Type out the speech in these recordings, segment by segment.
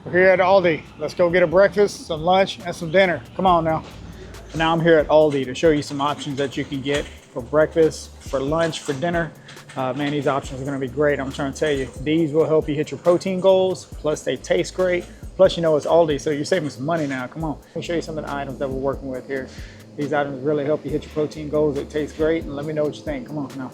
We're here at Aldi. Let's go get a breakfast, some lunch, and some dinner. Come on now. Now I'm here at Aldi to show you some options that you can get for breakfast, for lunch, for dinner. Man, these options are gonna be great. I'm trying to tell you, these will help you hit your protein goals, plus they taste great. Plus, you know, it's Aldi, so you're saving some money now. Come on. Let me show you some of the items that we're working with here. These items really help you hit your protein goals. They taste great, and let me know what you think. Come on now.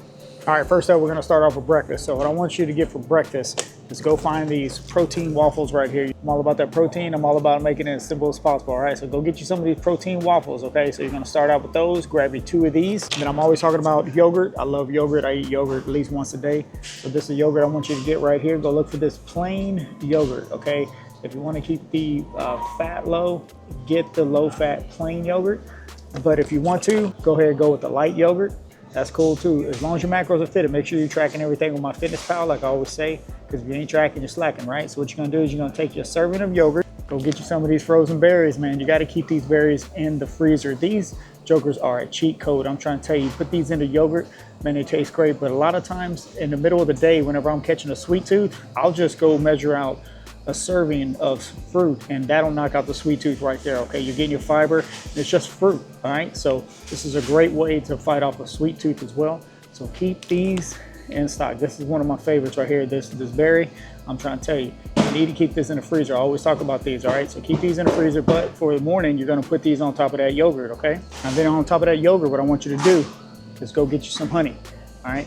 All right, first up, we're gonna start off with breakfast. So what I want you to get for breakfast is go find these protein waffles right here. I'm all about that protein. I'm all about making it as simple as possible, all right? So go get you some of these protein waffles, okay? So you're gonna start out with those, grab you 2 of these. Then I'm always talking about yogurt. I love yogurt. I eat yogurt at least once a day. So this is yogurt I want you to get right here. Go look for this plain yogurt, okay? If you wanna keep the fat low, get the low-fat plain yogurt. But if you want to, go ahead and go with the light yogurt. That's cool too. As long as your macros are fitted, make sure you're tracking everything with MyFitnessPal, like I always say, because if you ain't tracking, you're slacking, right? So what you're gonna do is you're gonna take your serving of yogurt, go get you some of these frozen berries, man. You gotta keep these berries in the freezer. These jokers are a cheat code. I'm trying to tell you, put these into yogurt, man, they taste great. But a lot of times in the middle of the day, whenever I'm catching a sweet tooth, I'll just go measure out a serving of fruit, and that'll knock out the sweet tooth right there, okay? You're getting your fiber, and it's just fruit, all right? So this is a great way to fight off a sweet tooth as well. So keep these in stock. This is one of my favorites right here, this berry. I'm trying to tell you, you need to keep this in the freezer. I always talk about these, all right? So keep these in the freezer, but for the morning, you're gonna put these on top of that yogurt, okay? And then on top of that yogurt, what I want you to do is go get you some honey, all right?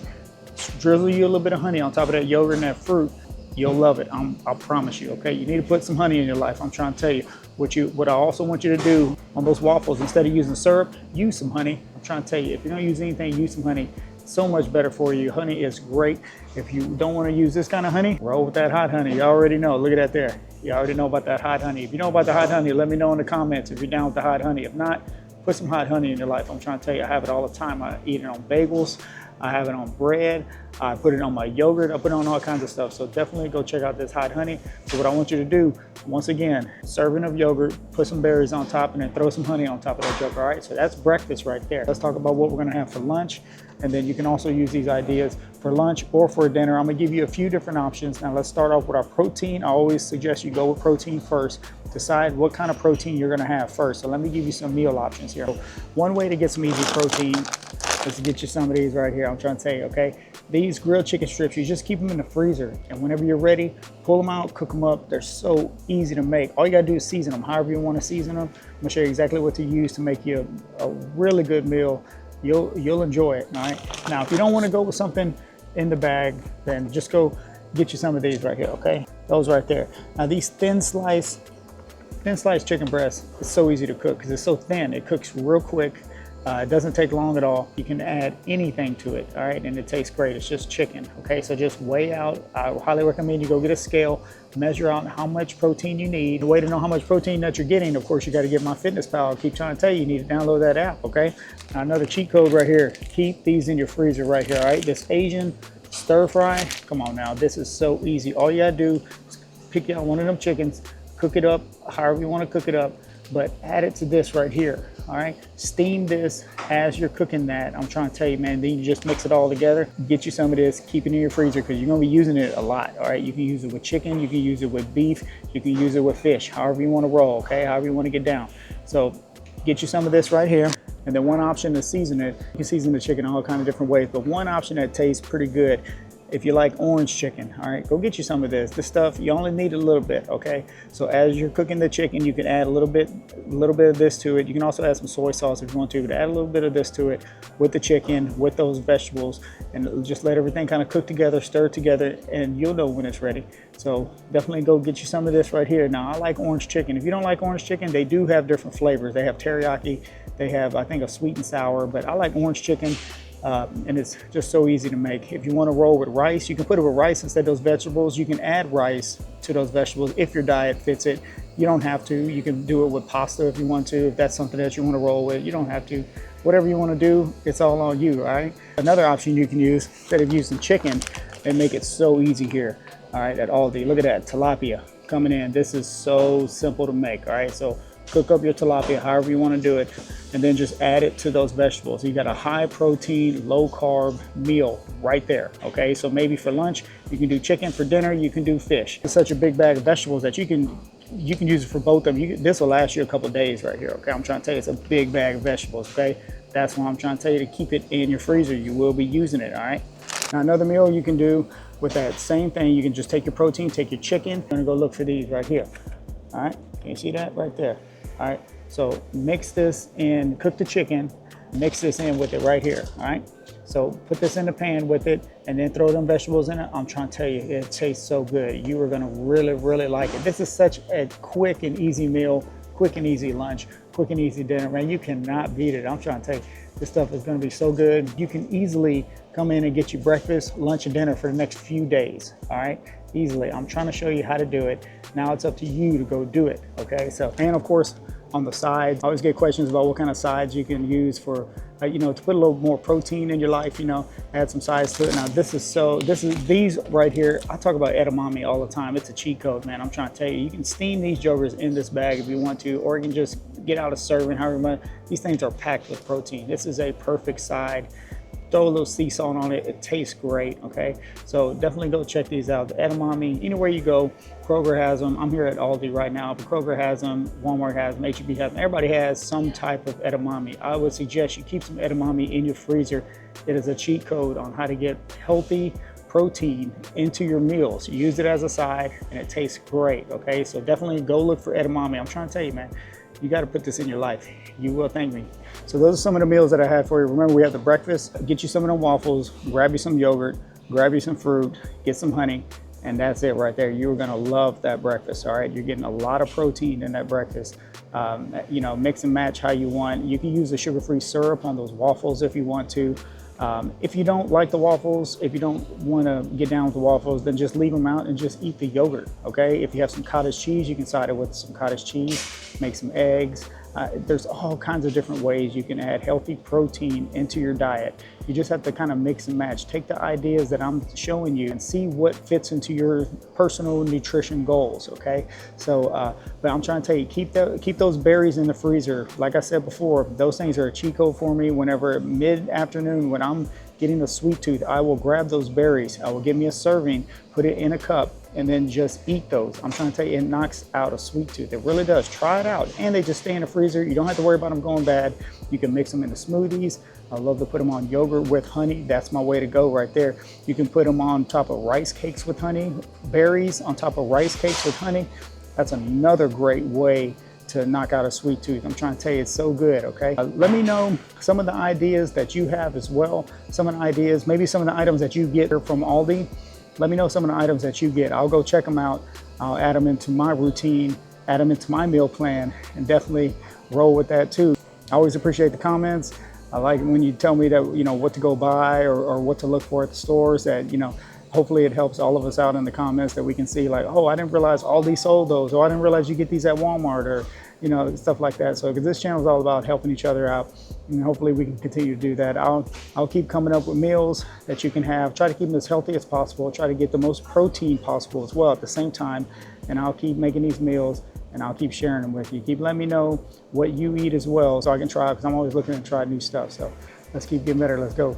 Drizzle you a little bit of honey on top of that yogurt and that fruit. You'll love it. I promise you, okay? You need to put some honey in your life. I'm trying to tell you. What I also want you to do on those waffles, instead of using syrup, use some honey. I'm trying to tell you, if you don't use anything, use some honey. It's so much better for you. Honey is great. If you don't want to use this kind of honey, roll with that hot honey. You already know. Look at that there. You already know about that hot honey. If you know about the hot honey, let me know in the comments if you're down with the hot honey. If not, put some hot honey in your life. I'm trying to tell you, I have it all the time. I eat it on bagels. I have it on bread. I put it on my yogurt. I put it on all kinds of stuff. So definitely go check out this hot honey. So what I want you to do, once again, serving of yogurt, put some berries on top, and then throw some honey on top of that yogurt, all right? So that's breakfast right there. Let's talk about what we're gonna have for lunch. And then you can also use these ideas for lunch or for dinner. I'm gonna give you a few different options. Now let's start off with our protein. I always suggest you go with protein first. Decide what kind of protein you're gonna have first. So let me give you some meal options here. One way to get some easy protein is to get you some of these right here. I'm trying to tell you, okay? These grilled chicken strips, you just keep them in the freezer. And whenever you're ready, pull them out, cook them up. They're so easy to make. All you gotta do is season them, however you wanna season them. I'm gonna show you exactly what to use to make you a really good meal. You'll enjoy it, all right? Now, if you don't wanna go with something in the bag, then just go get you some of these right here, okay? Those right there. Now, these thin sliced chicken breast is so easy to cook because it's so thin. It cooks real quick. It doesn't take long at all. You can add anything to it, all right? And it tastes great. It's just chicken, okay? So just weigh out. I highly recommend you go get a scale, measure out how much protein you need. The way to know how much protein that you're getting, of course, you got to get MyFitnessPal. I keep trying to tell you, you need to download that app, okay? Now, another cheat code right here. Keep these in your freezer right here, all right? This Asian stir fry, come on now. This is so easy. All you got to do is pick out one of them chickens, cook it up however you want to cook it up, but add it to this right here, all right? Steam this as you're cooking that. I'm trying to tell you, man, then you just mix it all together. Get you some of this, keep it in your freezer because you're gonna be using it a lot, all right? You can use it with chicken, you can use it with beef, you can use it with fish, however you wanna roll, okay? However you wanna get down. So get you some of this right here. And then one option to season it, you can season the chicken all kinds of different ways, but one option that tastes pretty good, if you like orange chicken, all right, go get you some of this. This stuff, you only need a little bit, okay? So as you're cooking the chicken, you can add a little bit of this to it. You can also add some soy sauce if you want to, but add a little bit of this to it with the chicken, with those vegetables, and just let everything kind of cook together, stir together, and you'll know when it's ready. So definitely go get you some of this right here. Now, I like orange chicken. If you don't like orange chicken, they do have different flavors. They have teriyaki, they have, I think, a sweet and sour, but I like orange chicken. And it's just so easy to make. If you want to roll with rice, you can put it with rice instead of those vegetables. You can add rice to those vegetables if your diet fits it. You don't have to. You can do it with pasta if you want to, if that's something that you want to roll with. You don't have to. Whatever you want to do, it's all on you, all right? Another option you can use, instead of using chicken, they make it so easy here, all right, at Aldi. Look at that, tilapia coming in. This is so simple to make, all right? So cook up your tilapia however you want to do it, and then just add it to those vegetables. You got a high protein, low carb meal right there. Okay, so maybe for lunch you can do chicken, for dinner you can do fish. It's such a big bag of vegetables that you can use it for both of them. This will last you a couple of days right here. Okay, I'm trying to tell you, it's a big bag of vegetables. Okay, that's why I'm trying to tell you to keep it in your freezer. You will be using it. All right, now another meal you can do with that same thing, you can just take your protein, take your chicken. I'm gonna go look for these right here. All right, can you see that right there? All right, so mix this in, cook the chicken, mix this in with it right here. All right, so put this in the pan with it and then throw them vegetables in it. I'm trying to tell you, it tastes so good. You are gonna really, really like it. This is such a quick and easy meal, quick and easy lunch, quick and easy dinner, man. You cannot beat it. I'm trying to tell you, this stuff is gonna be so good. You can easily come in and get you breakfast, lunch, and dinner for the next few days, all right? Easily. I'm trying to show you how to do it. Now it's up to you to go do it, okay? So, and of course, on the sides, I always get questions about what kind of sides you can use for, you know, to put a little more protein in your life, you know, add some sides to it. Now these right here, I talk about edamame all the time. It's a cheat code, man. I'm trying to tell you, you can steam these jokers in this bag if you want to, or you can just get out a serving, however much. These things are packed with protein. This is a perfect side. Throw a little sea salt on it. It tastes great, okay? So definitely go check these out. The edamame, anywhere you go, Kroger has them. I'm here at Aldi right now, but Kroger has them, Walmart has them, HEB has them. Everybody has some type of edamame. I would suggest you keep some edamame in your freezer. It is a cheat code on how to get healthy protein into your meals. You use it as a side and it tastes great, okay? So definitely go look for edamame. I'm trying to tell you, man, you got to put this in your life. You will thank me. So those are some of the meals that I had for you. Remember, we have the breakfast. Get you some of them waffles, grab you some yogurt, grab you some fruit, get some honey, and that's it right there. You're gonna love that breakfast, all right? You're getting a lot of protein in that breakfast. You know, mix and match how you want. You can use the sugar-free syrup on those waffles if you want to. If you don't like the waffles, if you don't want to get down with the waffles, then just leave them out and just eat the yogurt, okay? If you have some cottage cheese, you can side it with some cottage cheese, make some eggs. There's all kinds of different ways you can add healthy protein into your diet. You just have to kind of mix and match. Take the ideas that I'm showing you and see what fits into your personal nutrition goals, okay? So, but I'm trying to tell you, keep those berries in the freezer. Like I said before, those things are a cheat code for me. Whenever mid-afternoon, when I'm getting a sweet tooth, I will grab those berries. I will give me a serving, put it in a cup, and then just eat those. I'm trying to tell you, it knocks out a sweet tooth. It really does. Try it out. And they just stay in the freezer. You don't have to worry about them going bad. You can mix them into smoothies. I love to put them on yogurt with honey. That's my way to go right there. You can put them on top of rice cakes with honey, berries on top of rice cakes with honey. That's another great way to knock out a sweet tooth. I'm trying to tell you, it's so good, okay? Let me know some of the ideas that you have as well. Some of the ideas, maybe some of the items that you get from Aldi. Let me know some of the items that you get. I'll go check them out. I'll add them into my routine, add them into my meal plan, and definitely roll with that too. I always appreciate the comments. I like when you tell me that, you know, what to go buy or what to look for at the stores, that, you know, hopefully it helps all of us out in the comments, that we can see like, oh, I didn't realize Aldi sold those, or I didn't realize you get these at Walmart, or, you know, stuff like that. So, because this channel is all about helping each other out, and hopefully we can continue to do that. I'll keep coming up with meals that you can have. Try to keep them as healthy as possible. Try to get the most protein possible as well at the same time. And I'll keep making these meals, and I'll keep sharing them with you. Keep letting me know what you eat as well, so I can try, because I'm always looking to try new stuff. So let's keep getting better. Let's go.